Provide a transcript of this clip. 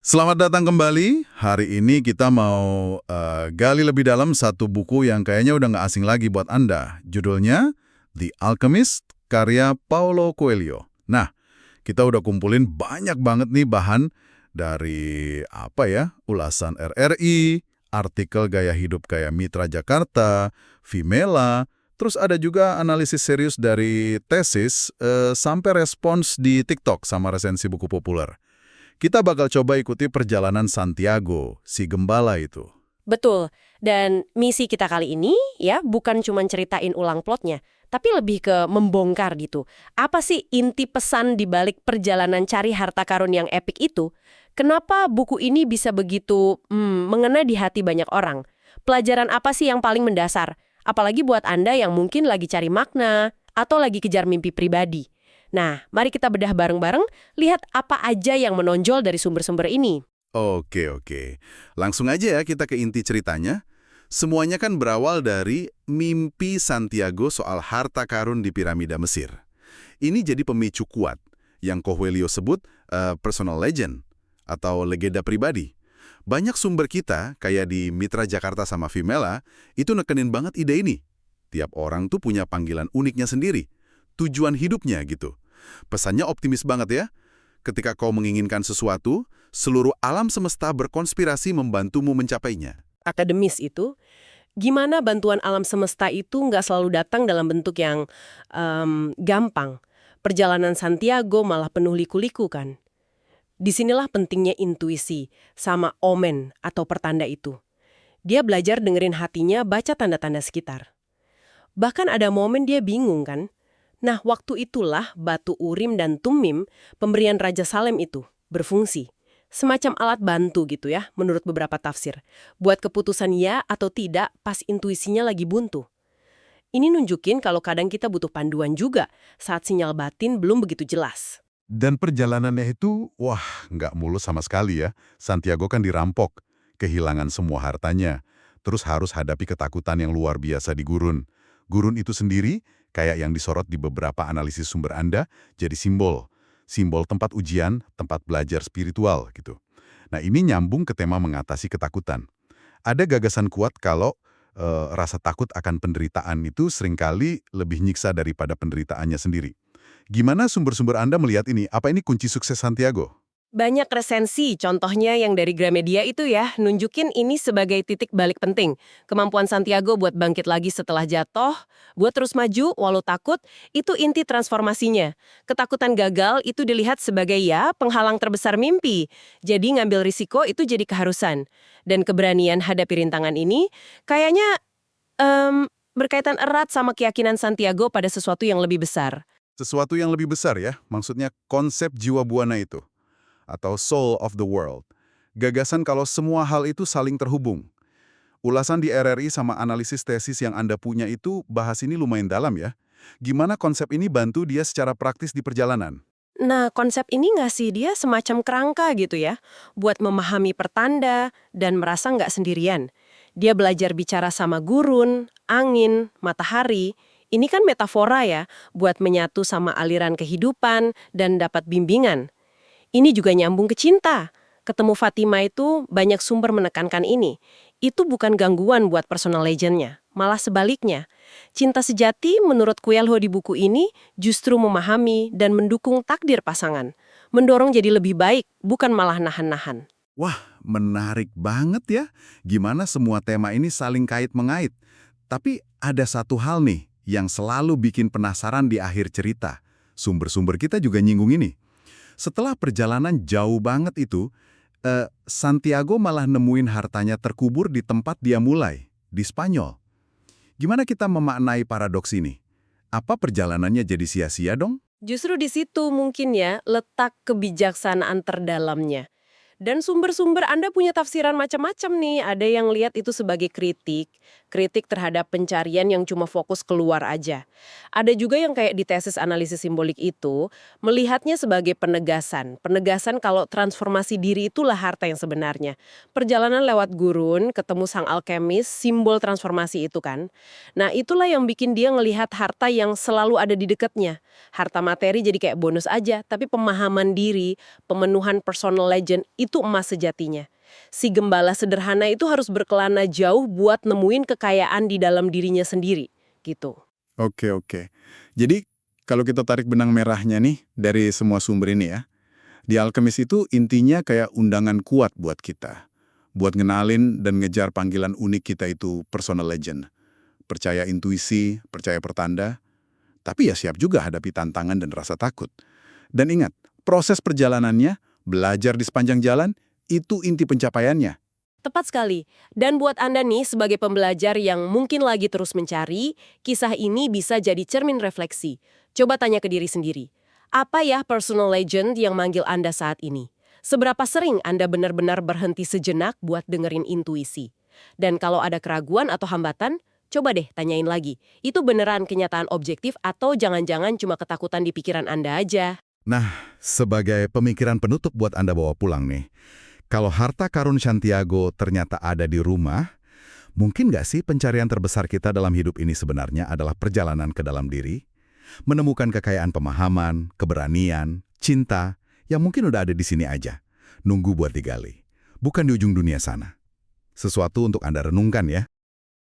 Selamat datang kembali. Hari ini kita mau gali lebih dalam satu buku yang kayaknya udah nggak asing lagi buat Anda. Judulnya The Alchemist, karya Paulo Coelho. Nah, kita udah kumpulin banyak banget nih bahan dari ulasan RRI, artikel gaya hidup kayak Mitra Jakarta, Vimela, terus ada juga analisis serius dari tesis, sampai respons di TikTok sama resensi buku populer. Kita bakal coba ikuti perjalanan Santiago, si gembala itu. Betul. Dan misi kita kali ini ya bukan cuma ceritain ulang plotnya, tapi lebih ke membongkar gitu. Apa sih inti pesan di balik perjalanan cari harta karun yang epik itu? Kenapa buku ini bisa begitu mengena di hati banyak orang? Pelajaran apa sih yang paling mendasar? Apalagi buat Anda yang mungkin lagi cari makna atau lagi kejar mimpi pribadi. Nah, mari kita bedah bareng-bareng, lihat apa aja yang menonjol dari sumber-sumber ini. Oke. Langsung aja ya kita ke inti ceritanya. Semuanya kan berawal dari mimpi Santiago soal harta karun di piramida Mesir. Ini jadi pemicu kuat yang Coelho sebut personal legend atau legenda pribadi. Banyak sumber kita, kayak di Mitra Jakarta sama Vimela, itu nekenin banget ide ini. Tiap orang tuh punya panggilan uniknya sendiri, tujuan hidupnya gitu. Pesannya optimis banget ya. Ketika kau menginginkan sesuatu, seluruh alam semesta berkonspirasi membantumu mencapainya. Akademis itu, gimana bantuan alam semesta itu nggak selalu datang dalam bentuk yang gampang. Perjalanan Santiago malah penuh liku-liku kan. Disinilah pentingnya intuisi sama omen atau pertanda itu. Dia belajar dengerin hatinya, baca tanda-tanda sekitar. Bahkan ada momen dia bingung kan. Nah, waktu itulah batu Urim dan Tumim, pemberian Raja Salem itu, berfungsi. Semacam alat bantu gitu ya, menurut beberapa tafsir. Buat keputusan ya atau tidak pas intuisinya lagi buntu. Ini nunjukin kalau kadang kita butuh panduan juga saat sinyal batin belum begitu jelas. Dan perjalanannya itu, nggak mulus sama sekali ya. Santiago kan dirampok, kehilangan semua hartanya. Terus harus hadapi ketakutan yang luar biasa di gurun. Gurun itu sendiri, kayak yang disorot di beberapa analisis sumber Anda, jadi simbol. Simbol tempat ujian, tempat belajar spiritual gitu. Nah ini nyambung ke tema mengatasi ketakutan. Ada gagasan kuat kalau rasa takut akan penderitaan itu seringkali lebih nyiksa daripada penderitaannya sendiri. Gimana sumber-sumber Anda melihat ini? Apa ini kunci sukses Santiago? Banyak resensi, contohnya yang dari Gramedia itu ya, nunjukin ini sebagai titik balik penting. Kemampuan Santiago buat bangkit lagi setelah jatuh, buat terus maju walau takut, itu inti transformasinya. Ketakutan gagal itu dilihat sebagai ya penghalang terbesar mimpi. Jadi ngambil risiko itu jadi keharusan. Dan keberanian hadapi rintangan ini kayaknya berkaitan erat sama keyakinan Santiago pada sesuatu yang lebih besar. Sesuatu yang lebih besar ya, maksudnya konsep jiwa buana itu. Atau soul of the world. Gagasan kalau semua hal itu saling terhubung. Ulasan di RRI sama analisis tesis yang Anda punya itu bahas ini lumayan dalam ya. Gimana konsep ini bantu dia secara praktis di perjalanan? Nah, konsep ini ngasih dia semacam kerangka gitu ya, buat memahami pertanda dan merasa nggak sendirian. Dia belajar bicara sama gurun, angin, matahari. Ini kan metafora ya, buat menyatu sama aliran kehidupan dan dapat bimbingan. Ini juga nyambung ke cinta. Ketemu Fatima itu banyak sumber menekankan ini. Itu bukan gangguan buat personal legend-nya, malah sebaliknya. Cinta sejati menurut Coelho di buku ini justru memahami dan mendukung takdir pasangan. Mendorong jadi lebih baik, bukan malah nahan-nahan. Wah, menarik banget ya. Gimana semua tema ini saling kait-mengait. Tapi ada satu hal nih yang selalu bikin penasaran di akhir cerita. Sumber-sumber kita juga nyinggung ini. Setelah perjalanan jauh banget itu, Santiago malah nemuin hartanya terkubur di tempat dia mulai, di Spanyol. Gimana kita memaknai paradoks ini? Apa perjalanannya jadi sia-sia dong? Justru di situ mungkin ya letak kebijaksanaan terdalamnya. Dan sumber-sumber Anda punya tafsiran macam-macam nih. Ada yang lihat itu sebagai kritik terhadap pencarian yang cuma fokus keluar aja. Ada juga yang kayak di tesis analisis simbolik itu, melihatnya sebagai penegasan kalau transformasi diri itulah harta yang sebenarnya. Perjalanan lewat gurun, ketemu sang alkemis, simbol transformasi itu kan. Nah itulah yang bikin dia ngelihat harta yang selalu ada di dekatnya. Harta materi jadi kayak bonus aja, tapi pemahaman diri, pemenuhan personal legend itu emas sejatinya. Si gembala sederhana itu harus berkelana jauh buat nemuin kekayaan di dalam dirinya sendiri, gitu. Oke, oke. Jadi, kalau kita tarik benang merahnya nih dari semua sumber ini ya, di Alkemis itu intinya kayak undangan kuat buat kita. Buat ngenalin dan ngejar panggilan unik kita itu personal legend. Percaya intuisi, percaya pertanda, tapi ya siap juga hadapi tantangan dan rasa takut. Dan ingat, proses perjalanannya, belajar di sepanjang jalan, itu inti pencapaiannya. Tepat sekali. Dan buat Anda nih sebagai pembelajar yang mungkin lagi terus mencari, kisah ini bisa jadi cermin refleksi. Coba tanya ke diri sendiri. Apa ya personal legend yang manggil Anda saat ini? Seberapa sering Anda benar-benar berhenti sejenak buat dengerin intuisi? Dan kalau ada keraguan atau hambatan, coba deh tanyain lagi. Itu beneran kenyataan objektif atau jangan-jangan cuma ketakutan di pikiran Anda aja? Nah, sebagai pemikiran penutup buat Anda bawa pulang nih, kalau harta karun Santiago ternyata ada di rumah, mungkin nggak sih pencarian terbesar kita dalam hidup ini sebenarnya adalah perjalanan ke dalam diri? Menemukan kekayaan pemahaman, keberanian, cinta, yang mungkin udah ada di sini aja. Nunggu buat digali. Bukan di ujung dunia sana. Sesuatu untuk Anda renungkan ya.